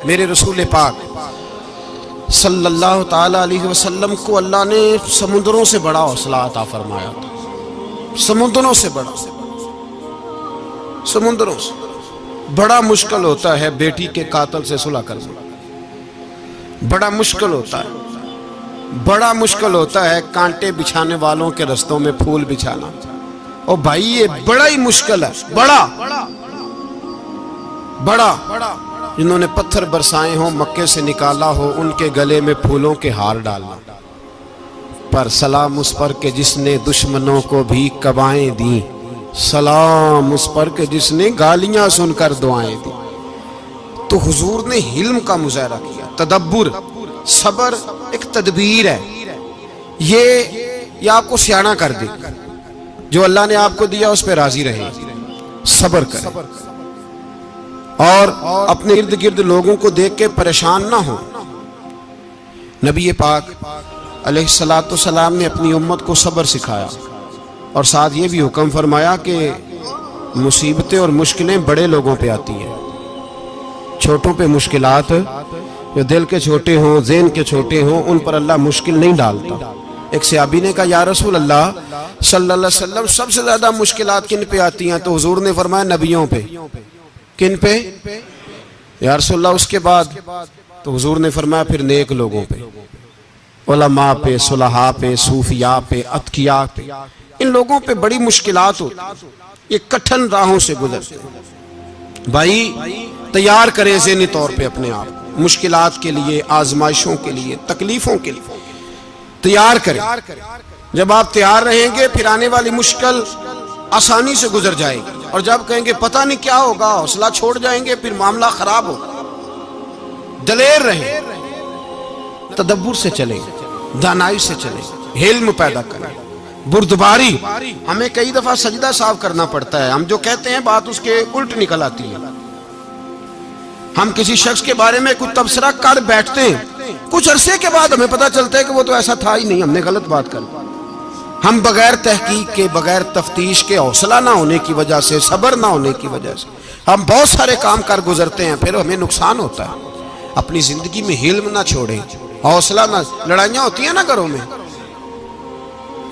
मेरे रसूल पाक सल्लल्लाहु ताला अलैहि वसल्लम को अल्लाह ने समुद्रों से बड़ा हौसला अता फरमाया था। समुद्रों से बड़ा, समुद्रों से बड़ा मुश्किल होता है बेटी के कातिल से सुलह करना। बड़ा मुश्किल होता है, बड़ा मुश्किल होता है कांटे बिछाने वालों के रस्तों में फूल बिछाना। और भाई ये बड़ा ही मुश्किल है, बड़ा बड़ा। जिन्होंने पत्थर बरसाए हो, मक्के से निकाला हो, उनके गले में फूलों के हार डालना। पर सलाम उस पर के जिसने दुश्मनों को भी कबाएं दी, सलाम उस पर के जिसने गालियां सुनकर दुआएं दी। तो हुजूर ने हिल्म का मुजाहरा किया, तदब्बुर, सबर एक तदबीर है। ये आपको सियाना कर दे। जो अल्लाह ने आपको दिया उस पर राजी रहे, सबर करें और अपने इर्द गिर्द लोगों को देख के परेशान ना हो। नबी पाक अलैहिस्सलातु सलाम ने अपनी उम्मत को सब्र सिखाया और साथ ये भी हुक्म फरमाया कि मुसीबतें और मुश्किलें बड़े लोगों पे आती हैं, छोटों पे मुश्किलात, जो दिल के छोटे हों, ज़हन के छोटे हों, उन पर अल्लाह मुश्किल नहीं डालता। एक सहाबी ने कहा, या रसूल अल्लाह सल्लल्लाहु अलैहि वसल्लम, सबसे ज्यादा मुश्किलात किन पे आती हैं? तो हुजूर ने फरमाया नबियों पे। किन पे? या रसूल अल्लाह उसके बाद? तो हुजूर ने फरमाया फिर नेक लोगों पे, उलमा पे, सुलहा पे, सूफिया पे, अतकिया पे। इन लोगों पे बड़ी मुश्किलात होती, ये कठिन राहों से गुजरते। भाई तैयार करें ज़हनी तौर पे अपने आप मुश्किलात के लिए, आजमाइशों के लिए, तकलीफों के लिए तैयार करें। जब आप तैयार रहेंगे फिर आने वाली मुश्किल आसानी से गुजर जाएगी। और जब कहेंगे पता नहीं क्या होगा, हौसला छोड़ जाएंगे, फिर मामला खराब होगा। दलेर रहे, तदब्बुर से चले, दानाई से चले, हिल्म पैदा करें, बुर्दबारी। हमें कई दफा सजदा साफ करना पड़ता है, हम जो कहते हैं बात उसके उल्ट निकल आती है। हम किसी शख्स के बारे में कुछ तबसरा कर बैठते हैं, कुछ अरसे के बाद हमें पता चलता है कि वो तो ऐसा था ही नहीं, हमने गलत बात कर। हम बगैर तहकीक के, बगैर तफ्तीश के, हौसला ना होने की वजह से, सब्र ना होने की वजह से हम बहुत सारे काम कर गुजरते हैं, फिर हमें नुकसान होता है। अपनी जिंदगी में हिल्म ना छोड़ें, हौसला ना। लड़ाइयाँ होती है ना घरों में,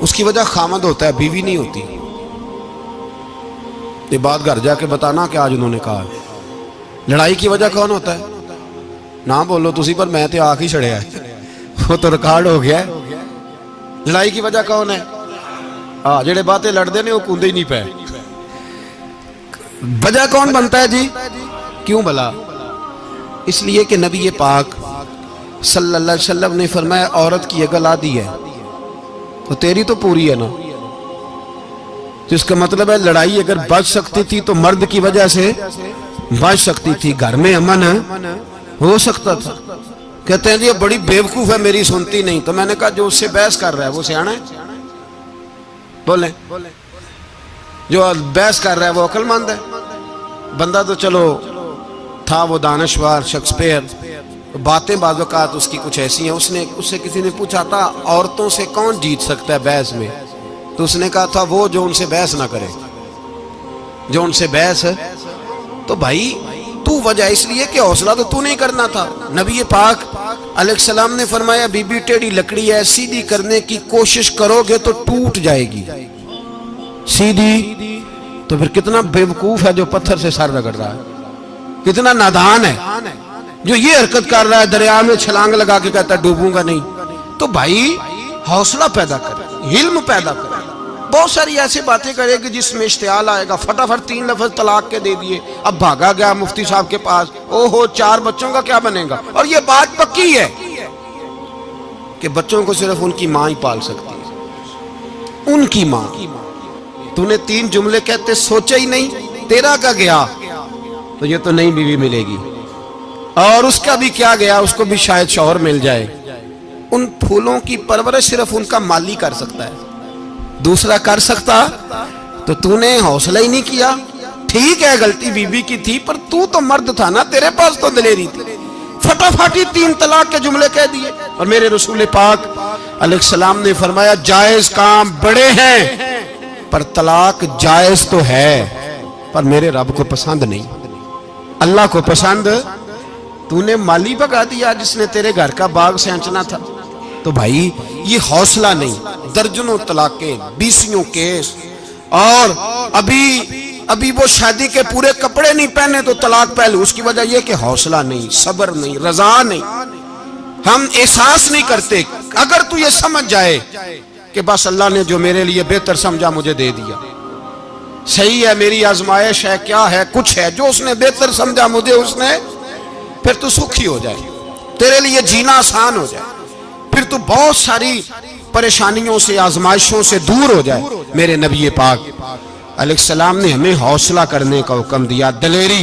उसकी वजह खामद होता है, बीवी नहीं होती। ये बात घर जाके बताना कि आज उन्होंने कहा। लड़ाई की वजह कौन होता है? ना बोलो तुसी, पर मैं तो आख ही छड़िया है, वो तो रिकॉर्ड हो गया है। लड़ाई की वजह कौन है? हाँ, जेड़े बातें लड़ते ने वो कूदे ही नहीं पे। वजह कौन बनता है जी? क्यों भला? इसलिए कि नबी पाक सल्लल्लाहु अलैहि वसल्लम ने फरमाया, औरत की अगल आदि है तो तेरी तो पूरी है ना। तो इसका मतलब है लड़ाई अगर बच सकती थी तो मर्द की वजह से बच सकती थी, घर में अमन हो सकता था। कहते हैं जी ये बड़ी बेवकूफ है, मेरी सुनती नहीं। तो मैंने कहा जो उससे बहस कर रहा है वो सियाना है? बोले जो बहस कर रहा है वो अक्लमंद है? बंदा तो चलो था वो दानश्वर, शेक्सपियर, बातें बाज़ औक़ात उसकी कुछ ऐसी हैं। उससे किसी ने पूछा था औरतों से कौन जीत सकता है बहस में, तो उसने कहा था वो जो उनसे बहस ना करे, जो उनसे बहस है। तो भाई तू वजह इसलिए कि हौसला तो तू नहीं करना था। नबी पाक अलैहिस्सलाम ने फरमाया, बीबी टेढ़ी लकड़ी है, सीधी करने की कोशिश करोगे तो टूट जाएगी। सीधी तो फिर कितना बेवकूफ है जो पत्थर से सर रगड़ रहा है, कितना नादान है जो ये हरकत कर रहा है, दरिया में छलांग लगा के कहता है डूबूंगा नहीं। तो भाई हौसला पैदा करे, हिल्म पैदा करे। बहुत सारी ऐसी बातें करेगी जिसमें इश्तियाल आएगा, फटाफट 3 लफ्ज तलाक के दे दिए, अब भागा गया मुफ्ती साहब के पास, ओहो 4 बच्चों का क्या बनेगा। और ये बात पक्की है कि बच्चों को सिर्फ उनकी मां ही पाल सकती है, उनकी मां। तूने 3 जुमले कहते सोचा ही नहीं, तेरा का गया तो ये तो नई बीवी मिलेगी, और उसका भी क्या गया, उसको भी शायद शौहर मिल जाए। उन फूलों की परवरिश सिर्फ उनका माली कर सकता है, दूसरा कर सकता। तो तूने हौसला ही नहीं किया। ठीक है गलती बीबी की थी, पर तू तो मर्द था ना, तेरे पास तो दलेरी थी। फटाफट ही 3 तलाक के जुमले कह दिए। और मेरे रसूल पाक अलैहिस्सलाम ने फरमाया, जायज काम बड़े हैं पर तलाक जायज तो है, पर मेरे रब को पसंद नहीं, अल्लाह को पसंद तूने माली भगा दिया जिसने तेरे घर का बाग सेंचना था। तो भाई ये हौसला नहीं, दर्जनों तलाकें, 20 केस, और अभी वो शादी के पूरे कपड़े नहीं पहने तो तलाक पहले। उसकी वजह यह कि हौसला नहीं, सब्र नहीं, रजा नहीं, हम एहसास नहीं करते। अगर तू ये समझ जाए कि बस अल्लाह ने जो मेरे लिए बेहतर समझा मुझे दे दिया, सही है, मेरी आजमाइश है, क्या है, कुछ है, जो उसने बेहतर समझा मुझे उसने, फिर तू सुखी हो जाए, तेरे लिए जीना आसान हो जाए, फिर तू बहुत सारी परेशानियों से, आजमाइशों से दूर हो जाए। मेरे नबी पाक अलैहिस्सलाम ने हमें हौसला करने का हुक्म दिया, दलेरी।